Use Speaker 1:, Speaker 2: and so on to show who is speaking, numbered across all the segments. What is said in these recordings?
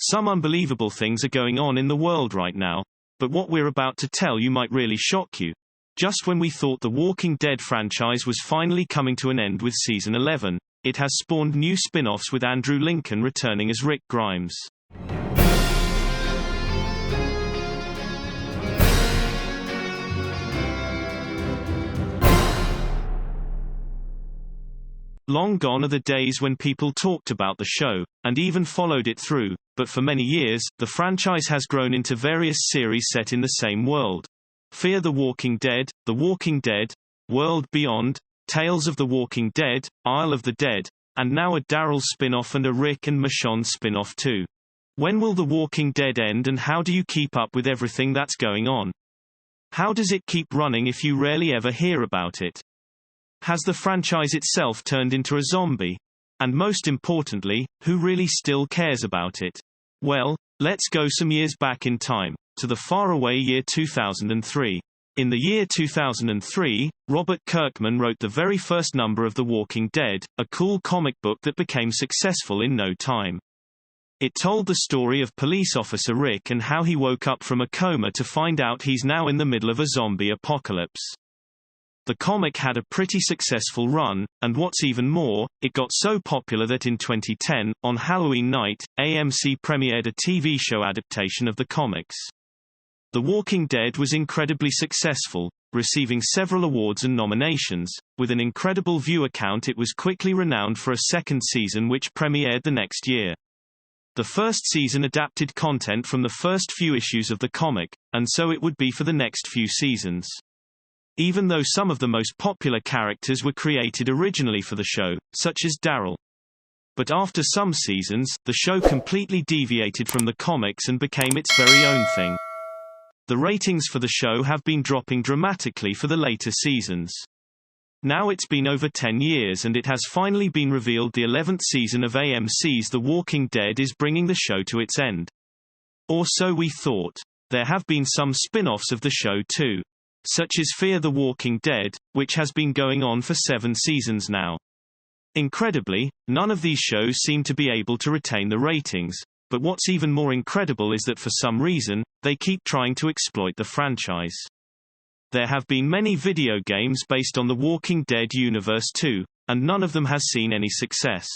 Speaker 1: Some unbelievable things are going on in the world right now, but what we're about to tell you might really shock you. Just when we thought the Walking Dead franchise was finally coming to an end with season 11, it has spawned new spin-offs with Andrew Lincoln returning as Rick Grimes. Long gone are the days when people talked about the show, and even followed it through, but for many years, the franchise has grown into various series set in the same world. Fear the Walking Dead, World Beyond, Tales of the Walking Dead, Isle of the Dead, and now a Daryl spin-off and a Rick and Michonne spin-off too. When will The Walking Dead end, and how do you keep up with everything that's going on? How does it keep running if you rarely ever hear about it? Has the franchise itself turned into a zombie? And most importantly, who really still cares about it? Well, let's go some years back in time, to the faraway year 2003. In the year 2003, Robert Kirkman wrote the very first number of The Walking Dead, a cool comic book that became successful in no time. It told the story of police officer Rick and how he woke up from a coma to find out he's now in the middle of a zombie apocalypse. The comic had a pretty successful run, and what's even more, it got so popular that in 2010, on Halloween night, AMC premiered a TV show adaptation of the comics. The Walking Dead was incredibly successful, receiving several awards and nominations. With an incredible viewer count, it was quickly renowned for a second season which premiered the next year. The first season adapted content from the first few issues of the comic, and so it would be for the next few seasons. Even though some of the most popular characters were created originally for the show, such as Daryl. But after some seasons, the show completely deviated from the comics and became its very own thing. The ratings for the show have been dropping dramatically for the later seasons. Now it's been over 10 years and it has finally been revealed the 11th season of AMC's The Walking Dead is bringing the show to its end. Or so we thought. There have been some spin-offs of the show too. Such as Fear the Walking Dead, which has been going on for 7 seasons now. Incredibly, none of these shows seem to be able to retain the ratings, but what's even more incredible is that for some reason, they keep trying to exploit the franchise. There have been many video games based on the Walking Dead universe too, and none of them has seen any success.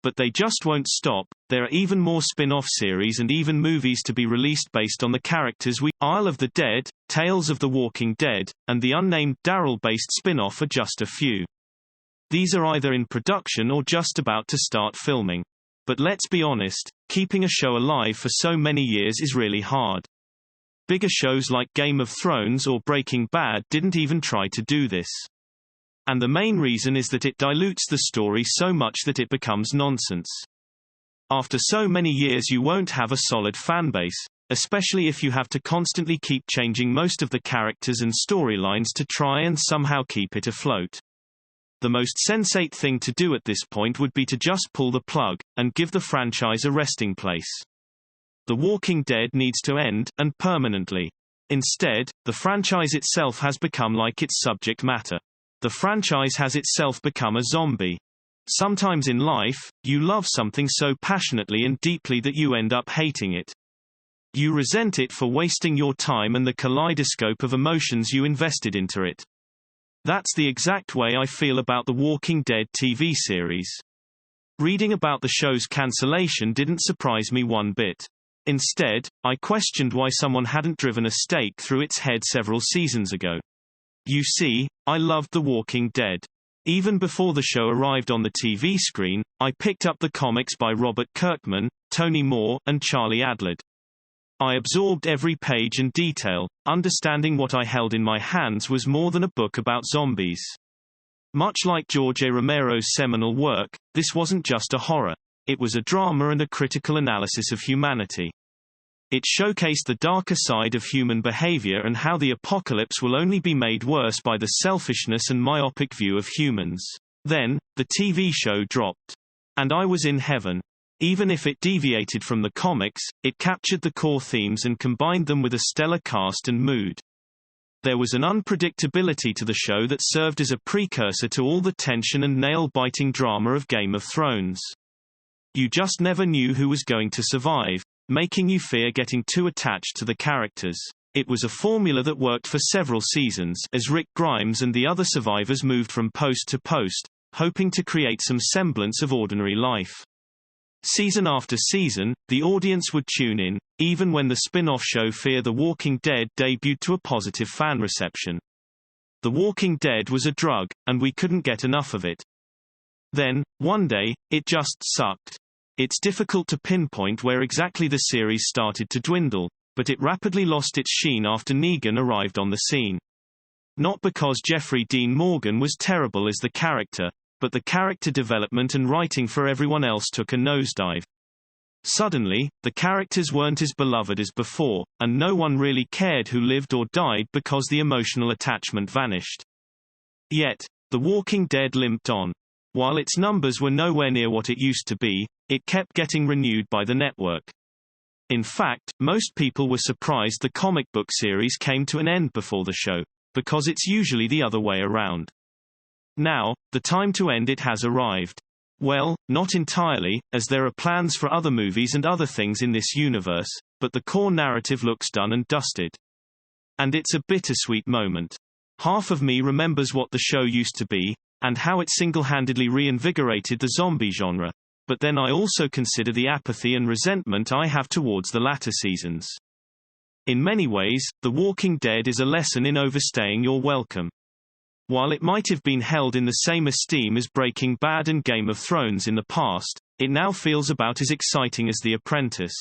Speaker 1: But they just won't stop. There are even more spin-off series and even movies to be released based on the characters Isle of the Dead, Tales of the Walking Dead, and the unnamed Daryl-based spin-off are just a few. These are either in production or just about to start filming. But let's be honest, keeping a show alive for so many years is really hard. Bigger shows like Game of Thrones or Breaking Bad didn't even try to do this. And the main reason is that it dilutes the story so much that it becomes nonsense. After so many years you won't have a solid fanbase, especially if you have to constantly keep changing most of the characters and storylines to try and somehow keep it afloat. The most sensate thing to do at this point would be to just pull the plug, and give the franchise a resting place. The Walking Dead needs to end, and permanently. Instead, the franchise itself has become like its subject matter. The franchise has itself become a zombie. Sometimes in life, you love something so passionately and deeply that you end up hating it. You resent it for wasting your time and the kaleidoscope of emotions you invested into it. That's the exact way I feel about the Walking Dead TV series. Reading about the show's cancellation didn't surprise me one bit. Instead, I questioned why someone hadn't driven a stake through its head several seasons ago. You see, I loved The Walking Dead. Even before the show arrived on the TV screen, I picked up the comics by Robert Kirkman, Tony Moore, and Charlie Adlard. I absorbed every page and detail. Understanding what I held in my hands was more than a book about zombies. Much like George A. Romero's seminal work, this wasn't just a horror. It was a drama and a critical analysis of humanity. It showcased the darker side of human behavior and how the apocalypse will only be made worse by the selfishness and myopic view of humans. Then, the TV show dropped. And I was in heaven. Even if it deviated from the comics, it captured the core themes and combined them with a stellar cast and mood. There was an unpredictability to the show that served as a precursor to all the tension and nail-biting drama of Game of Thrones. You just never knew who was going to survive, making you fear getting too attached to the characters. It was a formula that worked for several seasons as Rick Grimes and the other survivors moved from post to post, hoping to create some semblance of ordinary life. Season after season, the audience would tune in, even when the spin-off show Fear the Walking Dead debuted to a positive fan reception. The Walking Dead was a drug, and we couldn't get enough of it. Then, one day, it just sucked. It's difficult to pinpoint where exactly the series started to dwindle, but it rapidly lost its sheen after Negan arrived on the scene. Not because Jeffrey Dean Morgan was terrible as the character, but the character development and writing for everyone else took a nosedive. Suddenly, the characters weren't as beloved as before, and no one really cared who lived or died because the emotional attachment vanished. Yet, The Walking Dead limped on. While its numbers were nowhere near what it used to be, it kept getting renewed by the network. In fact, most people were surprised the comic book series came to an end before the show, because it's usually the other way around. Now, the time to end it has arrived. Well, not entirely, as there are plans for other movies and other things in this universe, but the core narrative looks done and dusted. And it's a bittersweet moment. Half of me remembers what the show used to be, and how it single-handedly reinvigorated the zombie genre, but then I also consider the apathy and resentment I have towards the latter seasons. In many ways, The Walking Dead is a lesson in overstaying your welcome. While it might have been held in the same esteem as Breaking Bad and Game of Thrones in the past, it now feels about as exciting as The Apprentice.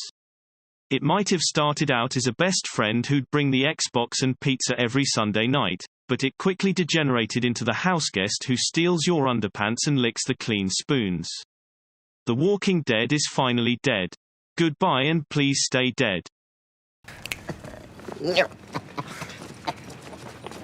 Speaker 1: It might have started out as a best friend who'd bring the Xbox and pizza every Sunday night, but it quickly degenerated into the houseguest who steals your underpants and licks the clean spoons. The Walking Dead is finally dead. Goodbye and please stay dead.